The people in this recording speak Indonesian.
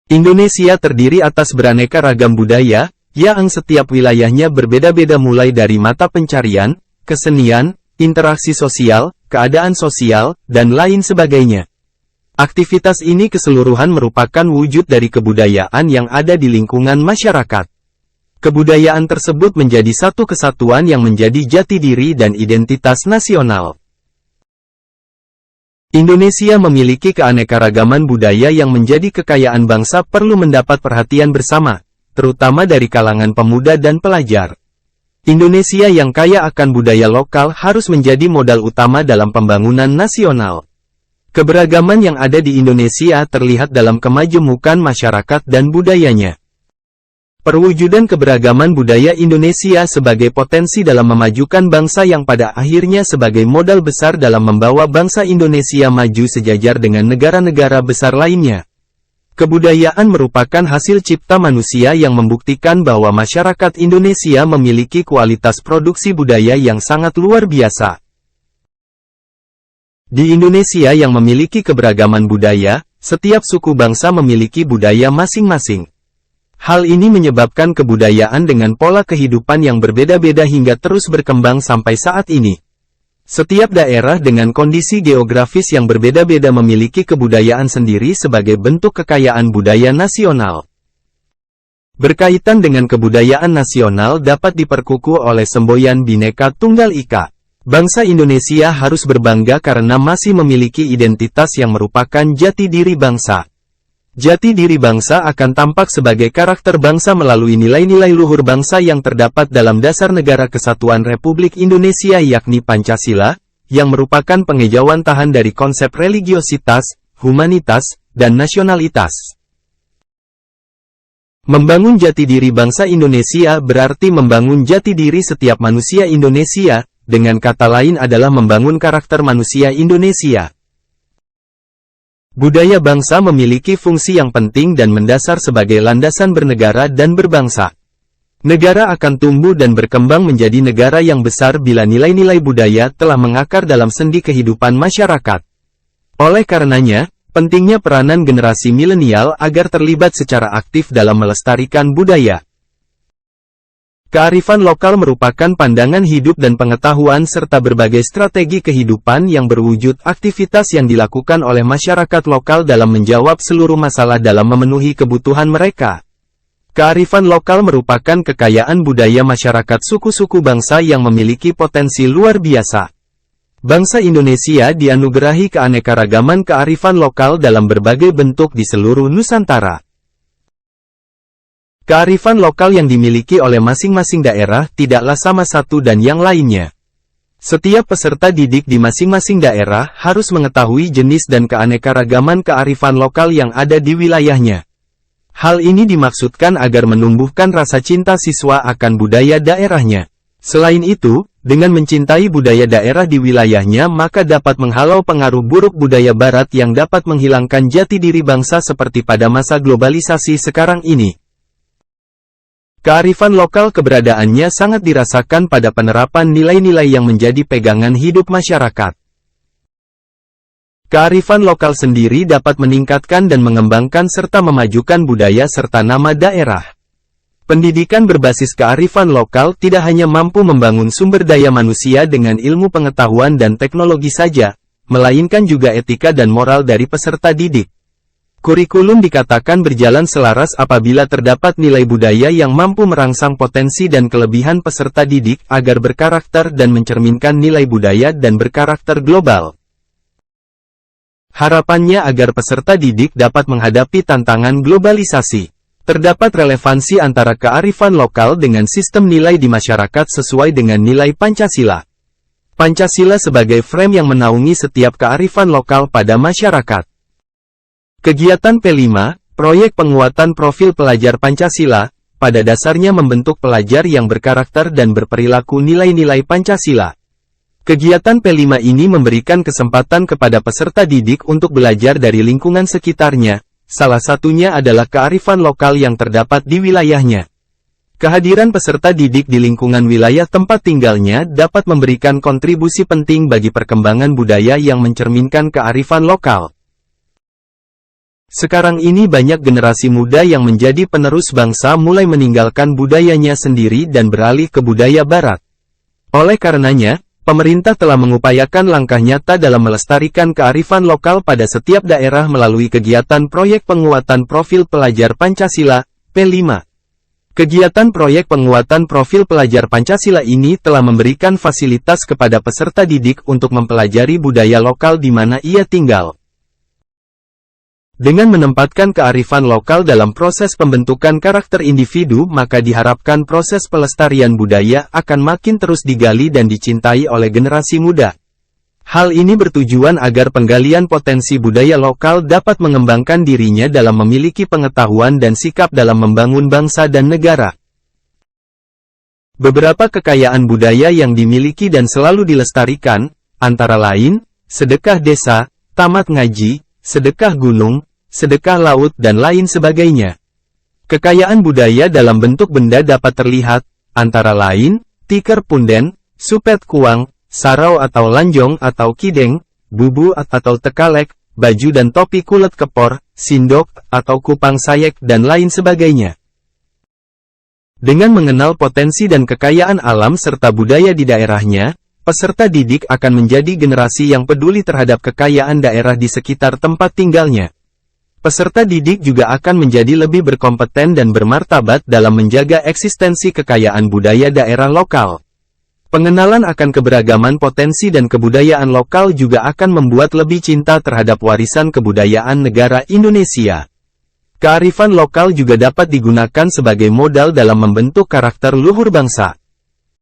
Indonesia terdiri atas beraneka ragam budaya, yang setiap wilayahnya berbeda-beda mulai dari mata pencarian, kesenian, interaksi sosial, keadaan sosial, dan lain sebagainya. Aktivitas ini keseluruhan merupakan wujud dari kebudayaan yang ada di lingkungan masyarakat. Kebudayaan tersebut menjadi satu kesatuan yang menjadi jati diri dan identitas nasional. Indonesia memiliki keanekaragaman budaya yang menjadi kekayaan bangsa perlu mendapat perhatian bersama, terutama dari kalangan pemuda dan pelajar. Indonesia yang kaya akan budaya lokal harus menjadi modal utama dalam pembangunan nasional. Keberagaman yang ada di Indonesia terlihat dalam kemajemukan masyarakat dan budayanya. Perwujudan keberagaman budaya Indonesia sebagai potensi dalam memajukan bangsa yang pada akhirnya sebagai modal besar dalam membawa bangsa Indonesia maju sejajar dengan negara-negara besar lainnya. Kebudayaan merupakan hasil cipta manusia yang membuktikan bahwa masyarakat Indonesia memiliki kualitas produksi budaya yang sangat luar biasa. Di Indonesia yang memiliki keberagaman budaya, setiap suku bangsa memiliki budaya masing-masing. Hal ini menyebabkan kebudayaan dengan pola kehidupan yang berbeda-beda hingga terus berkembang sampai saat ini. Setiap daerah dengan kondisi geografis yang berbeda-beda memiliki kebudayaan sendiri sebagai bentuk kekayaan budaya nasional. Berkaitan dengan kebudayaan nasional dapat diperkukuh oleh semboyan Bhinneka Tunggal Ika. Bangsa Indonesia harus berbangga karena masih memiliki identitas yang merupakan jati diri bangsa. Jati diri bangsa akan tampak sebagai karakter bangsa melalui nilai-nilai luhur bangsa yang terdapat dalam Dasar Negara Kesatuan Republik Indonesia yakni Pancasila, yang merupakan pengejauhan tahan dari konsep religiositas, humanitas, dan nasionalitas. Membangun jati diri bangsa Indonesia berarti membangun jati diri setiap manusia Indonesia, dengan kata lain adalah membangun karakter manusia Indonesia. Budaya bangsa memiliki fungsi yang penting dan mendasar sebagai landasan bernegara dan berbangsa. Negara akan tumbuh dan berkembang menjadi negara yang besar bila nilai-nilai budaya telah mengakar dalam sendi kehidupan masyarakat. Oleh karenanya, pentingnya peranan generasi milenial agar terlibat secara aktif dalam melestarikan budaya. Kearifan lokal merupakan pandangan hidup dan pengetahuan serta berbagai strategi kehidupan yang berwujud aktivitas yang dilakukan oleh masyarakat lokal dalam menjawab seluruh masalah dalam memenuhi kebutuhan mereka. Kearifan lokal merupakan kekayaan budaya masyarakat suku-suku bangsa yang memiliki potensi luar biasa. Bangsa Indonesia dianugerahi keanekaragaman kearifan lokal dalam berbagai bentuk di seluruh Nusantara. Kearifan lokal yang dimiliki oleh masing-masing daerah tidaklah sama satu dan yang lainnya. Setiap peserta didik di masing-masing daerah harus mengetahui jenis dan keanekaragaman kearifan lokal yang ada di wilayahnya. Hal ini dimaksudkan agar menumbuhkan rasa cinta siswa akan budaya daerahnya. Selain itu, dengan mencintai budaya daerah di wilayahnya maka dapat menghalau pengaruh buruk budaya barat yang dapat menghilangkan jati diri bangsa seperti pada masa globalisasi sekarang ini. Kearifan lokal keberadaannya sangat dirasakan pada penerapan nilai-nilai yang menjadi pegangan hidup masyarakat. Kearifan lokal sendiri dapat meningkatkan dan mengembangkan serta memajukan budaya serta nama daerah. Pendidikan berbasis kearifan lokal tidak hanya mampu membangun sumber daya manusia dengan ilmu pengetahuan dan teknologi saja, melainkan juga etika dan moral dari peserta didik. Kurikulum dikatakan berjalan selaras apabila terdapat nilai budaya yang mampu merangsang potensi dan kelebihan peserta didik agar berkarakter dan mencerminkan nilai budaya dan berkarakter global. Harapannya agar peserta didik dapat menghadapi tantangan globalisasi. Terdapat relevansi antara kearifan lokal dengan sistem nilai di masyarakat sesuai dengan nilai Pancasila. Pancasila sebagai frame yang menaungi setiap kearifan lokal pada masyarakat. Kegiatan P5, proyek penguatan profil pelajar Pancasila, pada dasarnya membentuk pelajar yang berkarakter dan berperilaku nilai-nilai Pancasila. Kegiatan P5 ini memberikan kesempatan kepada peserta didik untuk belajar dari lingkungan sekitarnya, salah satunya adalah kearifan lokal yang terdapat di wilayahnya. Kehadiran peserta didik di lingkungan wilayah tempat tinggalnya dapat memberikan kontribusi penting bagi perkembangan budaya yang mencerminkan kearifan lokal. Sekarang ini banyak generasi muda yang menjadi penerus bangsa mulai meninggalkan budayanya sendiri dan beralih ke budaya barat. Oleh karenanya, pemerintah telah mengupayakan langkah nyata dalam melestarikan kearifan lokal pada setiap daerah melalui kegiatan proyek penguatan profil pelajar Pancasila, P5. Kegiatan proyek penguatan profil pelajar Pancasila ini telah memberikan fasilitas kepada peserta didik untuk mempelajari budaya lokal di mana ia tinggal. Dengan menempatkan kearifan lokal dalam proses pembentukan karakter individu, maka diharapkan proses pelestarian budaya akan makin terus digali dan dicintai oleh generasi muda. Hal ini bertujuan agar penggalian potensi budaya lokal dapat mengembangkan dirinya dalam memiliki pengetahuan dan sikap dalam membangun bangsa dan negara. Beberapa kekayaan budaya yang dimiliki dan selalu dilestarikan, antara lain, sedekah desa, tamat ngaji, sedekah gunung, sedekah laut dan lain sebagainya. Kekayaan budaya dalam bentuk benda dapat terlihat, antara lain, tikar punden, supet kuang, sarau atau lanjong atau kideng, bubu atau tekalek, baju dan topi kulit kepor, sindok atau kupang sayek dan lain sebagainya. Dengan mengenal potensi dan kekayaan alam serta budaya di daerahnya, peserta didik akan menjadi generasi yang peduli terhadap kekayaan daerah di sekitar tempat tinggalnya. Peserta didik juga akan menjadi lebih berkompeten dan bermartabat dalam menjaga eksistensi kekayaan budaya daerah lokal. Pengenalan akan keberagaman potensi dan kebudayaan lokal juga akan membuat lebih cinta terhadap warisan kebudayaan negara Indonesia. Kearifan lokal juga dapat digunakan sebagai modal dalam membentuk karakter luhur bangsa.